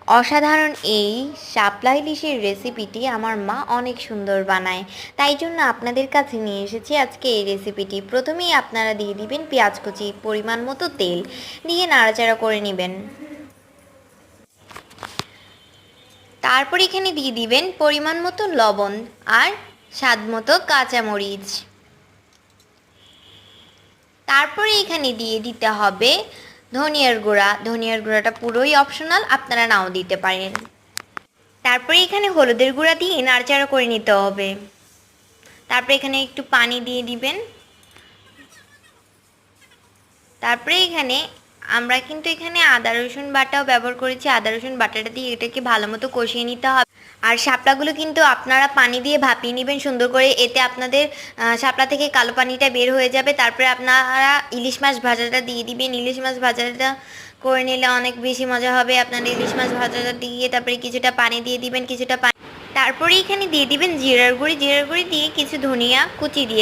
অসাধারণ এই শাপলা ইলিশের রেসিপিটি আমার মা অনেক সুন্দর বানায়, তাই জন্য আপনাদের কাছে নিয়ে এসেছি আজকে এই রেসিপিটি। প্রথমেই আপনারা দিয়ে দিবেন পেঁয়াজ কুচি, পরিমাণ মতো তেল দিয়ে নাড়াচাড়া করে নেবেন। তারপর এখানে দিয়ে দিবেন পরিমাণ মতো লবণ আর স্বাদ মতো কাঁচামরিচ। তারপরে এখানে দিয়ে দিতে হবে ধনিয়ার গুঁড়া। ধনিয়ার গুঁড়াটা পুরোই অপশনাল, আপনারা নাও দিতে পারেন। তারপরে এখানে হলুদের গুঁড়া দিয়ে নাড়াচাড়া করে নিতে হবে। তারপরে এখানে একটু পানি দিয়ে দিবেন। তারপরে এখানে আমরা কিন্তু এখানে আদা রসুন বাটাও ব্যবহার করেছি। আদা রসুন বাটাটা দিয়ে এটাকে ভালো মতো কষিয়ে নিতে হবে। আর শাপলাগুলো কিন্তু আপনারা পানি দিয়ে ভাপিয়ে নেবেন সুন্দর করে, এতে আপনাদের শাপলা থেকে কালো পানিটা বের হয়ে যাবে। তারপরে আপনারা ইলিশ মাছ ভাজাটা দিয়ে দিবেন। ইলিশ মাছ ভাজাটা করে নিলে অনেক বেশি মজা হবে। আপনারা ইলিশ মাছ ভাজাটা দিয়ে তারপরে কিছুটা পানি দিয়ে দিবেন, কিছুটা পানি। তারপরে এখানে দিয়ে দিবেন জিরার গুঁড়ি। জিরার গুঁড়ি দিয়ে কিছু ধনিয়া কুচি দিয়ে